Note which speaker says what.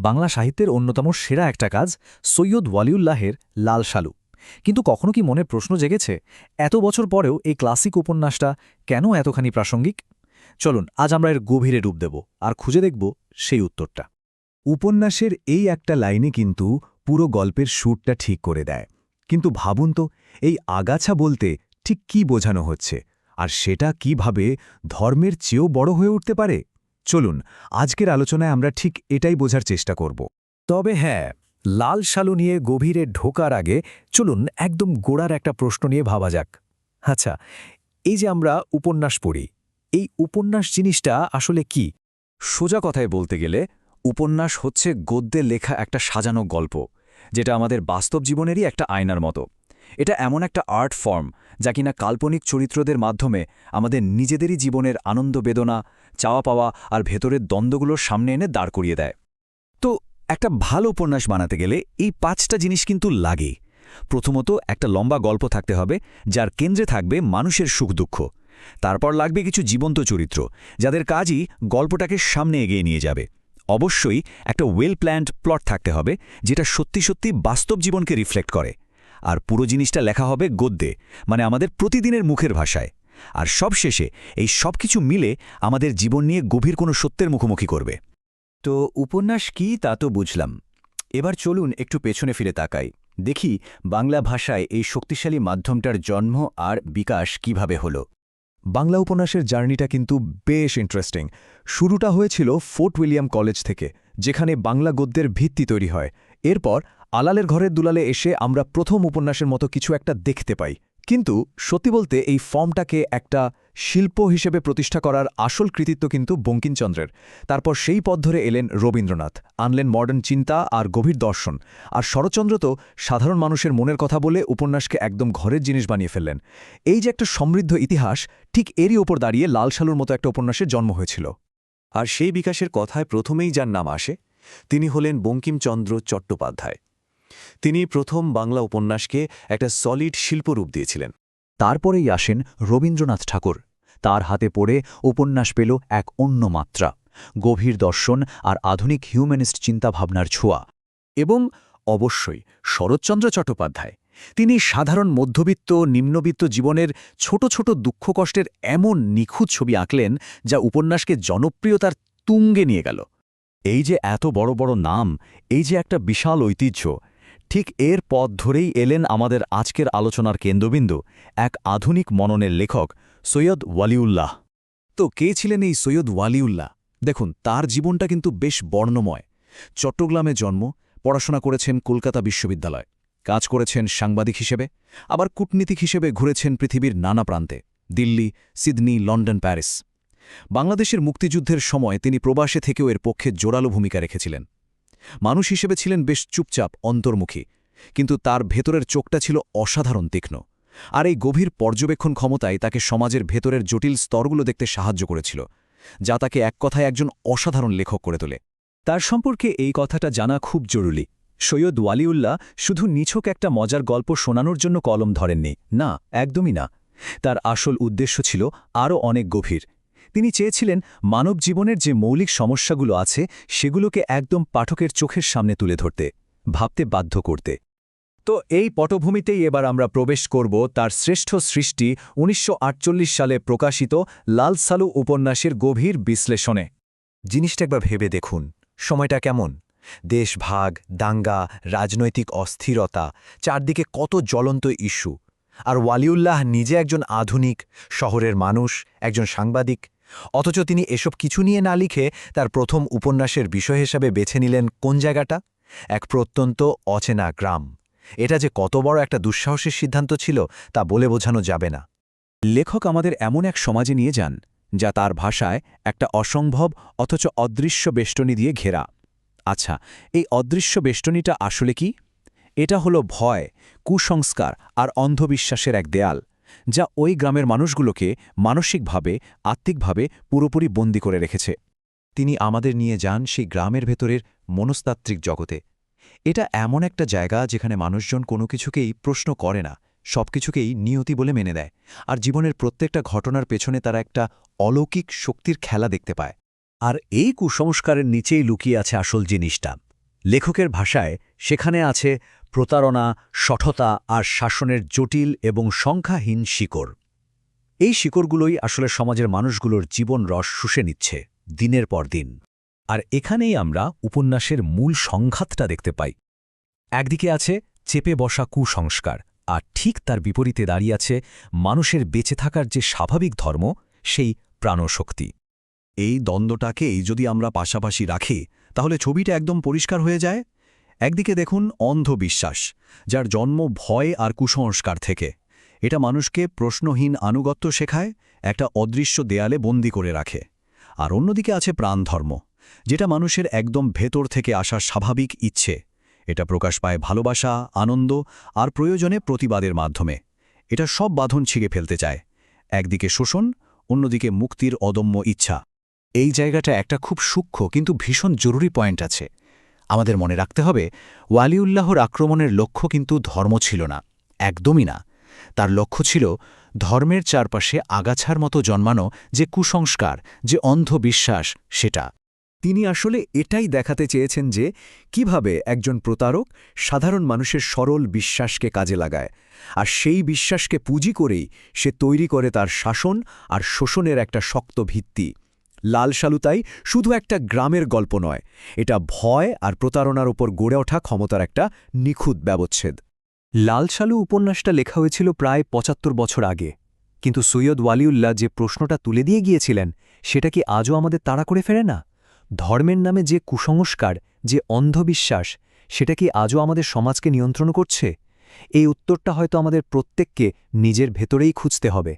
Speaker 1: বাংলা সাহিত্যের অন্যতম সেরা একটা কাজ সৈয়দ ওয়ালিউল্লাহের লাল সালু। কিন্তু কখনো কি মনে প্রশ্ন জেগেছে, এত বছর পরেও এই ক্লাসিক উপন্যাসটা কেন এতখানি প্রাসঙ্গিক? চলুন আজ আমরা এর গভীরে ডুব দেব আর খুঁজে দেখব সেই উত্তরটা।
Speaker 2: উপন্যাসের এই একটা লাইনে কিন্তু পুরো গল্পের সুরটা ঠিক করে দেয়। কিন্তু ভাবুন তো, এই আগাছা বলতে ঠিক কি বোঝানো হচ্ছে, আর সেটা কিভাবে ধর্মের চেয়েও বড় হয়ে উঠতে পারে? চলুন আজকের আলোচনায় আমরা ঠিক এটাই বোঝার চেষ্টা করব।
Speaker 1: তবে হ্যাঁ, লাল সালু নিয়ে গভীরে ঢোকার আগে চলুন একদম গোড়ার একটা প্রশ্ন নিয়ে ভাবা যাক। আচ্ছা, এই যে আমরা উপন্যাস পড়ি, এই উপন্যাস জিনিসটা আসলে কি? সোজা কথায় বলতে গেলে উপন্যাস হচ্ছে গদ্যে লেখা একটা সাজানো গল্প, যেটা আমাদের বাস্তব জীবনেরই একটা আয়নার মতো। এটা এমন একটা আর্ট ফর্ম যা কিনা কাল্পনিক চরিত্রদের মাধ্যমে আমাদের নিজেদেরই জীবনের আনন্দ বেদনা, চাওয়া পাওয়া আর ভেতরের দ্বন্দ্বগুলোর সামনে এনে দাঁড় করিয়ে দেয়। তো একটা ভালো উপন্যাস বানাতে গেলে এই 5টা জিনিস কিন্তু লাগেই। প্রথমত, একটা লম্বা গল্প থাকতে হবে যার কেন্দ্রে থাকবে মানুষের সুখ দুঃখ। তারপর লাগবে কিছু জীবন্ত চরিত্র, যাদের কাজই গল্পটাকে সামনে এগিয়ে নিয়ে যাবে। অবশ্যই একটা ওয়েল প্ল্যান্ড প্লট থাকতে হবে, যেটা সত্যি সত্যি বাস্তব জীবনকে রিফ্লেক্ট করে। আর পুরো জিনিসটা লেখা হবে গদ্যে, মানে আমাদের প্রতিদিনের মুখের ভাষায়। আর সবশেষে এই সব কিছু মিলে আমাদের জীবন নিয়ে গভীর কোনো সত্যের মুখোমুখি করবে।
Speaker 3: তো উপন্যাস কি তা তো বুঝলাম। এবার চলুন একটু পেছনে ফিরে তাকাই, দেখি বাংলা ভাষায় এই শক্তিশালী মাধ্যমটার জন্ম আর বিকাশ কিভাবে হলো।
Speaker 2: বাংলা উপন্যাসের জার্নিটা কিন্তু বেশ ইন্টারেস্টিং। শুরুটা হয়েছিল ফোর্ট উইলিয়াম কলেজ থেকে, যেখানে বাংলা গদ্যের ভিত্তি তৈরি হয়। এরপর আলালের ঘরের দুলালে এসে আমরা প্রথম উপন্যাসের মতো কিছু একটা দেখতে পাই। কিন্তু সত্যি বলতে এই ফর্মটাকে একটা শিল্প হিসেবে প্রতিষ্ঠা করার আসল কৃতিত্ব কিন্তু বঙ্কিমচন্দ্রের। তারপর সেই পথ ধরে এলেন রবীন্দ্রনাথ, আনলেন মডার্ন চিন্তা আর গভীর দর্শন। আর শরৎচন্দ্র তো সাধারণ মানুষের মনের কথা বলে উপন্যাসকে একদম ঘরের জিনিস বানিয়ে ফেললেন। এই যে একটা সমৃদ্ধ ইতিহাস, ঠিক এরই ওপর দাঁড়িয়ে লাল সালুর মতো একটা উপন্যাসের জন্ম হয়েছিল।
Speaker 4: আর সেই বিকাশের কথায় প্রথমেই যার নাম আসে, তিনি হলেন বঙ্কিমচন্দ্র চট্টোপাধ্যায়। তিনি প্রথম বাংলা উপন্যাসকে একটা সলিড শিল্পরূপ দিয়েছিলেন।
Speaker 1: তারপরেই আসেন রবীন্দ্রনাথ ঠাকুর। তার হাতে পড়ে উপন্যাস পেল এক অন্য মাত্রা, গভীর দর্শন আর আধুনিক হিউম্যানিস্ট চিন্তাভাবনার ছোঁয়া। এবং অবশ্যই শরৎচন্দ্র চট্টোপাধ্যায়, তিনি সাধারণ মধ্যবিত্ত নিম্নবিত্ত জীবনের ছোট ছোট দুঃখ কষ্টের এমন নিখুঁত ছবি আঁকলেন, যা উপন্যাসকে জনপ্রিয়তার তুঙ্গে নিয়ে গেল। এই যে এত বড় বড় নাম, এই যে একটা বিশাল ঐতিহ্য, ঠিক এর পথ ধরেই এলেন আমাদের আজকের আলোচনার কেন্দ্রবিন্দু, এক আধুনিক মননের লেখক সৈয়দ ওয়ালিউল্লাহ। তো কে ছিলেন এই সৈয়দ ওয়ালিউল্লাহ? দেখুন, তার জীবনটা কিন্তু বেশ বর্ণময়। চট্টগ্রামে জন্ম, পড়াশোনা করেছেন কলকাতা বিশ্ববিদ্যালয়, কাজ করেছেন সাংবাদিক হিসেবে, আবার কূটনীতিক হিসেবে ঘুরেছেন পৃথিবীর নানা প্রান্তে, দিল্লি, সিডনি, লন্ডন, প্যারিস। বাংলাদেশের মুক্তিযুদ্ধের সময় তিনি প্রবাসে থেকেও এর পক্ষে জোরালো ভূমিকা রেখেছিলেন। মানুষ হিসেবে ছিলেন বেশ চুপচাপ, অন্তর্মুখী, কিন্তু তার ভেতরের চোখটা ছিল অসাধারণ তীক্ষ্ণ। আর এই গভীর পর্যবেক্ষণ ক্ষমতায় তাকে সমাজের ভেতরের জটিল স্তরগুলো দেখতে সাহায্য করেছিল, যা তাকে এক কথায় একজন অসাধারণ লেখক করে তোলে।
Speaker 3: তার সম্পর্কে এই কথাটা জানা খুব জরুরি। সৈয়দ ওয়ালিউল্লাহ শুধু নিছক একটা মজার গল্প শোনানোর জন্য কলম ধরেননি, না, একদমই না। তার আসল উদ্দেশ্য ছিল আরও অনেক গভীর। তিনি চেয়েছিলেন মানব জীবনের যে মৌলিক সমস্যাগুলো আছে সেগুলোকে একদম পাঠকের চোখের সামনে তুলে ধরতে, ভাবতে বাধ্য করতে। তো এই পটভূমিতেই এবার আমরা প্রবেশ করব তার শ্রেষ্ঠ সৃষ্টি ১৯৪৮ সালে প্রকাশিত লাল সালু উপন্যাসের গভীর বিশ্লেষণে।
Speaker 2: জিনিসটা একবার ভেবে দেখুন, সময়টা কেমন? দেশ ভাগ, দাঙ্গা, রাজনৈতিক অস্থিরতা, চারদিকে কত জ্বলন্ত ইস্যু। আর ওয়ালিউল্লাহ নিজে একজন আধুনিক শহরের মানুষ, একজন সাংবাদিক। অথচ তিনি এসব কিছু নিয়ে না লিখে তার প্রথম উপন্যাসের বিষয় হিসাবে বেছে নিলেন কোন জায়গাটা? এক প্রত্যন্ত অচেনা গ্রাম। এটা যে কত বড় একটা দুঃসাহসের সিদ্ধান্ত ছিল তা বলে বোঝানো যাবে না।
Speaker 1: লেখক আমাদের এমন এক সমাজে নিয়ে যান, যা তার ভাষায় একটা অসম্ভব অথচ অদৃশ্য বেষ্টনী দিয়ে ঘেরা। আচ্ছা, এই অদৃশ্য বেষ্টনীটা আসলে কি? এটা হলো ভয়, কুসংস্কার আর অন্ধবিশ্বাসের এক দেয়াল, যা ওই গ্রামের মানুষগুলোকে মানসিকভাবে, আত্মিকভাবে পুরোপুরি বন্দী করে রেখেছে।
Speaker 2: তিনি আমাদের নিয়ে যান সেই গ্রামের ভেতরের মনস্তাত্ত্বিক জগতে। এটা এমন একটা জায়গা যেখানে মানুষজন কোনো কিছুকেই প্রশ্ন করে না, সবকিছুকেই নিয়তি বলে মেনে দেয়। আর জীবনের প্রত্যেকটা ঘটনার পেছনে তারা একটা অলৌকিক শক্তির খেলা দেখতে পায়।
Speaker 3: আর এই কুসংস্কারের নিচেই লুকিয়ে আছে আসল জিনিসটা,
Speaker 1: লেখকের ভাষায় সেখানে আছে প্রতারণা, শঠতা আর শাসনের জটিল এবং সংখ্যাহীন শিকড়। এই শিকড়গুলোই আসলে সমাজের মানুষগুলোর জীবন রস শুষে নিচ্ছে দিনের পর দিন।
Speaker 3: আর এখানেই আমরা উপন্যাসের মূল সংঘাতটা দেখতে পাই। একদিকে আছে চেপে বসা কুসংস্কার, আর ঠিক তার বিপরীতে দাঁড়িয়ে আছে মানুষের বেঁচে থাকার যে স্বাভাবিক ধর্ম, সেই প্রাণশক্তি।
Speaker 2: এই দ্বন্দ্বটাকেই যদি আমরা পাশাপাশি রাখি তাহলে ছবিটা একদম পরিষ্কার হয়ে যায়। একদিকে দেখুন অন্ধবিশ্বাস, যার জন্ম ভয় আর কুসংস্কার থেকে। এটা মানুষকে প্রশ্নহীন আনুগত্য শেখায়, একটা অদৃশ্য দেয়ালে বন্দি করে রাখে। আর অন্যদিকে আছে প্রাণধর্ম, যেটা মানুষের একদম ভেতর থেকে আসা স্বাভাবিক ইচ্ছে। এটা প্রকাশ পায় ভালোবাসা, আনন্দ আর প্রয়োজনে প্রতিবাদের মাধ্যমে। এটা সব বাঁধন ছিঁড়ে ফেলতে চায়। একদিকে শোষণ, অন্যদিকে মুক্তির অদম্য ইচ্ছা।
Speaker 1: এই জায়গাটা একটা খুব সূক্ষ্ম কিন্তু ভীষণ জরুরি পয়েন্ট আছে। আমাদের মনে রাখতে হবে, ওয়ালিউল্লাহর আক্রমণের লক্ষ্য কিন্তু ধর্ম ছিল না, একদমই না। তার লক্ষ্য ছিল ধর্মের চারপাশে আগাছার মতো জন্মানো যে কুসংস্কার, যে অন্ধবিশ্বাস, সেটা।
Speaker 2: তিনি আসলে এটাই দেখাতে চেয়েছেন যে কিভাবে একজন প্রতারক সাধারণ মানুষের সরল বিশ্বাসকে কাজে লাগায়, আর সেই বিশ্বাসকে পুঁজি করেই সে তৈরি করে তার শাসন আর শোষণের একটা শক্ত ভিত্তি। লাল সালুতাই শুধু একটা গ্রামের গল্প নয়, এটা ভয় আর প্রতারণার উপর গড়ে ওঠা ক্ষমতার একটা নিখুঁত ব্যবচ্ছেদ।
Speaker 3: লাল সালু উপন্যাসটা লেখা হয়েছিল প্রায় ৭৫ বছর আগে, কিন্তু সৈয়দ ওয়ালিউল্লাহ যে প্রশ্নটা তুলে দিয়ে গিয়েছিলেন, সেটা কি আজও আমাদের তাড়া করে ফেরে না? ধর্মের নামে যে কুসংস্কার, যে অন্ধবিশ্বাস, সেটা কি আজও আমাদের সমাজকে নিয়ন্ত্রণ করছে? এই উত্তরটা হয়তো আমাদের প্রত্যেককে নিজের ভেতরেই খুঁজতে হবে।